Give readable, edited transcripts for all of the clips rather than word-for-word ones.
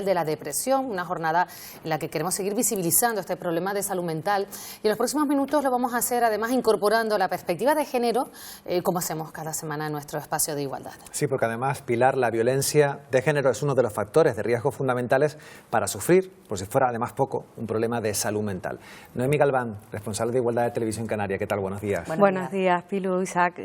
de la Depresión, una jornada en la que queremos seguir visibilizando este problema de salud mental. Y en los próximos minutos lo vamos a hacer además incorporando la perspectiva de género, como hacemos cada semana en nuestro espacio de igualdad. Sí, porque además, Pilar, la violencia de género es uno de los factores de riesgo fundamentales para sufrir, por si fuera además poco, un problema de salud mental. Noemí Galván, responsable de Igualdad de Televisión Canaria, ¿qué tal? Buenos días. Buenos días, Pilu, Isaac.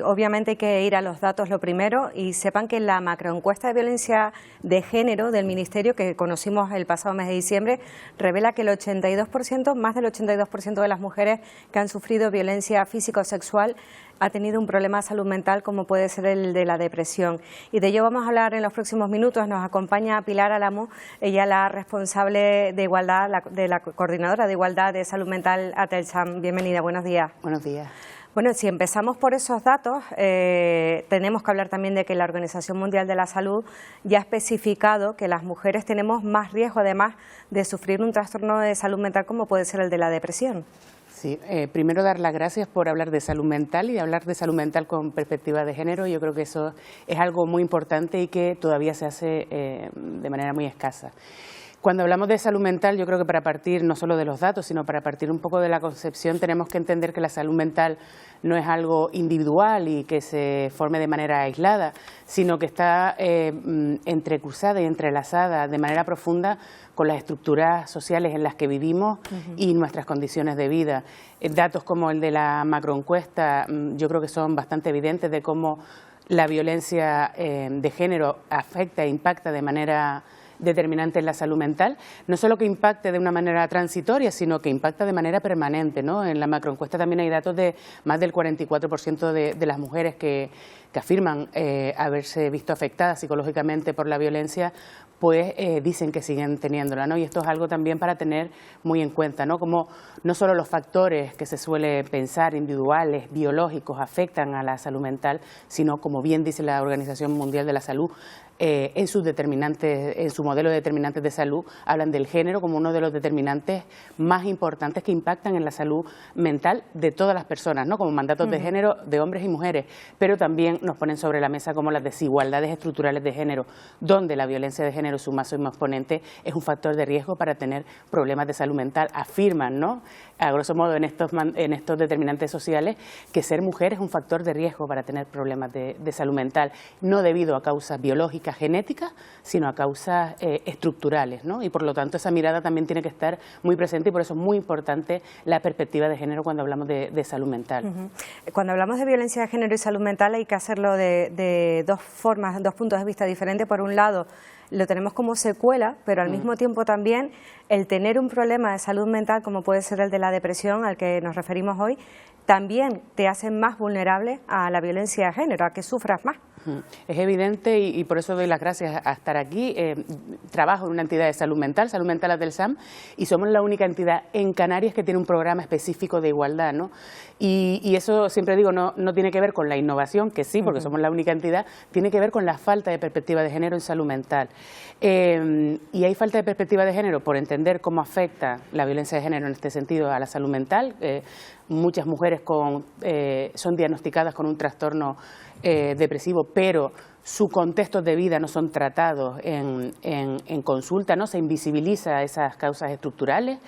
Obviamente hay que ir a los datos lo primero y sepan que la macroencuesta de violencia de género del Ministerio, que conocimos el pasado mes de diciembre, revela que el 82%, más del 82% de las mujeres que han sufrido violencia física o sexual ha tenido un problema de salud mental como puede ser el de la depresión. Y de ello vamos a hablar en los próximos minutos. Nos acompaña Pilar Álamo, ella la responsable de igualdad, la coordinadora de igualdad de salud mental Atelsam. Bienvenida, buenos días. Buenos días. Bueno, si empezamos por esos datos, tenemos que hablar también de que la Organización Mundial de la Salud ya ha especificado que las mujeres tenemos más riesgo, además, de sufrir un trastorno de salud mental como puede ser el de la depresión. Sí, primero dar las gracias por hablar de salud mental y de hablar de salud mental con perspectiva de género. Yo creo que eso es algo muy importante y que todavía se hace de manera muy escasa. Cuando hablamos de salud mental, yo creo que para partir no solo de los datos, sino para partir un poco de la concepción, tenemos que entender que la salud mental no es algo individual y que se forme de manera aislada, sino que está entrecruzada y entrelazada de manera profunda con las estructuras sociales en las que vivimos y nuestras condiciones de vida. Datos como el de la macroencuesta yo creo que son bastante evidentes de cómo la violencia de género afecta e impacta de manera determinante en la salud mental, no solo que impacte de una manera transitoria, sino que impacta de manera permanente, ¿no? En la macroencuesta también hay datos de más del 44% de las mujeres que afirman haberse visto afectadas psicológicamente por la violencia, pues dicen que siguen teniéndola, ¿no? Y esto es algo también para tener muy en cuenta, ¿no? Como no solo los factores que se suele pensar individuales, biológicos, afectan a la salud mental, sino, como bien dice la Organización Mundial de la Salud, en sus determinantes, en su modelo de determinantes de salud, hablan del género como uno de los determinantes más importantes que impactan en la salud mental de todas las personas, ¿no? Como mandatos de género de hombres y mujeres, pero también nos ponen sobre la mesa como las desigualdades estructurales de género, donde la violencia de género, su máximo exponente, es un factor de riesgo para tener problemas de salud mental. Afirman, ¿no?, a grosso modo en estos determinantes sociales, que ser mujer es un factor de riesgo para tener problemas de salud mental, no debido a causas biológicas, genéticas, sino a causas estructurales, ¿no? Y por lo tanto esa mirada también tiene que estar muy presente y por eso es muy importante la perspectiva de género cuando hablamos de salud mental. Cuando hablamos de violencia de género y salud mental hay que hacerlo de dos formas, dos puntos de vista diferentes. Por un lado, lo tenemos como secuela, pero al mismo tiempo también el tener un problema de salud mental como puede ser el de la depresión al que nos referimos hoy, también te hace más vulnerable a la violencia de género, a que sufras más. Es evidente y por eso doy las gracias a estar aquí. Trabajo en una entidad de salud mental Atelsam, y somos la única entidad en Canarias que tiene un programa específico de igualdad, ¿no? Y eso, siempre digo, no tiene que ver con la innovación, que sí, porque somos la única entidad, tiene que ver con la falta de perspectiva de género en salud mental. Y hay falta de perspectiva de género por entender cómo afecta la violencia de género en este sentido a la salud mental. Muchas mujeres son diagnosticadas con un trastorno depresivo, pero sus contextos de vida no son tratados en consulta, ¿no? Se invisibiliza esas causas estructurales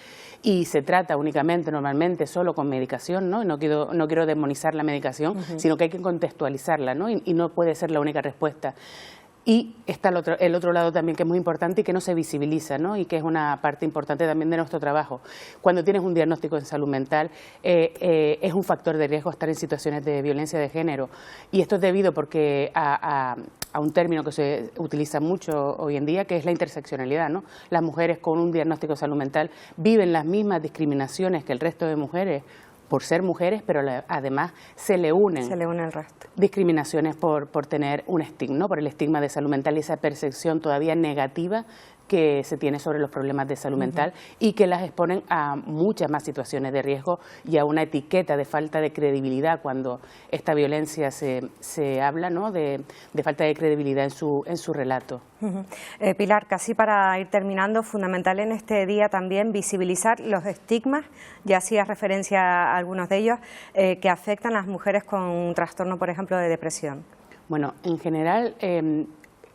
y se trata únicamente, normalmente, solo con medicación, ¿no? No quiero demonizar la medicación, sino que hay que contextualizarla, ¿no? Y no puede ser la única respuesta. Y está el otro lado también, que es muy importante y que no se visibiliza, ¿no? Y que es una parte importante también de nuestro trabajo. Cuando tienes un diagnóstico en salud mental, es un factor de riesgo estar en situaciones de violencia de género. Y esto es debido a un término que se utiliza mucho hoy en día, que es la interseccionalidad, ¿no? Las mujeres con un diagnóstico de salud mental viven las mismas discriminaciones que el resto de mujeres por ser mujeres, pero además se le unen el resto. Discriminaciones por tener un estigma, ¿no? Por el estigma de salud mental y esa percepción todavía negativa que se tiene sobre los problemas de salud mental y que las exponen a muchas más situaciones de riesgo y a una etiqueta de falta de credibilidad cuando esta violencia se habla, ¿no?, de falta de credibilidad en su relato. Pilar, casi para ir terminando, fundamental en este día también visibilizar los estigmas, ya hacías referencia a algunos de ellos, que afectan a las mujeres con un trastorno, por ejemplo, de depresión. Bueno, en general,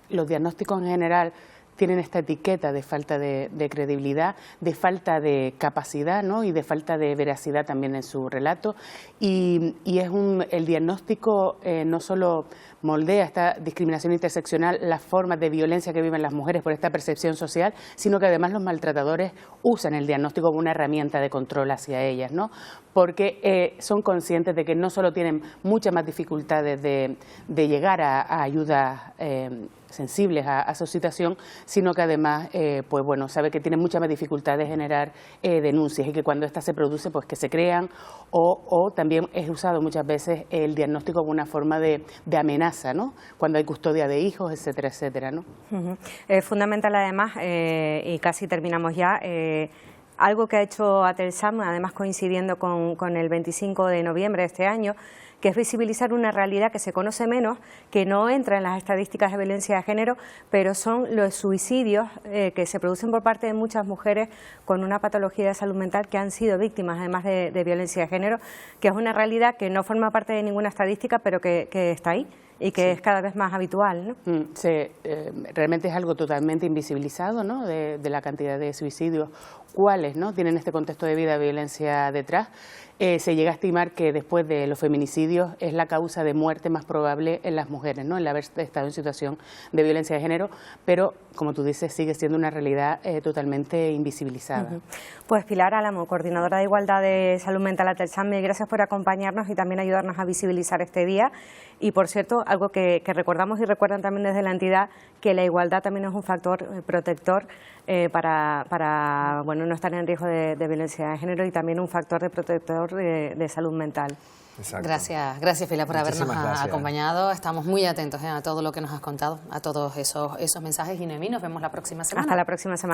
los diagnósticos en general tienen esta etiqueta de falta de credibilidad, de falta de capacidad, ¿no? Y de falta de veracidad también en su relato. Y es el diagnóstico no solo moldea esta discriminación interseccional, las formas de violencia que viven las mujeres por esta percepción social, sino que además los maltratadores usan el diagnóstico como una herramienta de control hacia ellas, ¿no? Porque son conscientes de que no solo tienen muchas más dificultades de llegar a ayudas sensibles a su situación, sino que además pues bueno, sabe que tienen muchas más dificultades de generar denuncias y que cuando estas se producen, pues que se crean o también es usado muchas veces el diagnóstico como una forma de amenaza, ¿no? Cuando hay custodia de hijos, etcétera, etcétera, ¿no? Es fundamental además, y casi terminamos ya, algo que ha hecho Atelsam, además coincidiendo con el 25 de noviembre de este año, que es visibilizar una realidad que se conoce menos, que no entra en las estadísticas de violencia de género, pero son los suicidios que se producen por parte de muchas mujeres con una patología de salud mental que han sido víctimas además de violencia de género, que es una realidad que no forma parte de ninguna estadística, pero que está ahí y que es cada vez más habitual, ¿no? Realmente es algo totalmente invisibilizado, ¿no? De la cantidad de suicidios, cuáles, ¿no? Tienen este contexto de vida de violencia detrás. Se llega a estimar que después de los feminicidios es la causa de muerte más probable en las mujeres, ¿no? El haber estado en situación de violencia de género, pero como tú dices, sigue siendo una realidad totalmente invisibilizada. Pues Pilar Álamo, coordinadora de Igualdad de Salud Mental Atelsam, gracias por acompañarnos y también ayudarnos a visibilizar este día. Y por cierto, algo que recordamos y recuerdan también desde la entidad, que la igualdad también es un factor protector para bueno, no estar en riesgo de violencia de género y también un factor de protector de salud mental. Exacto. Gracias Pilar por Muchísimas habernos gracias. acompañado. Estamos muy atentos a todo lo que nos has contado, a todos esos mensajes. Y Noemí, nos vemos la próxima semana. Hasta la próxima semana.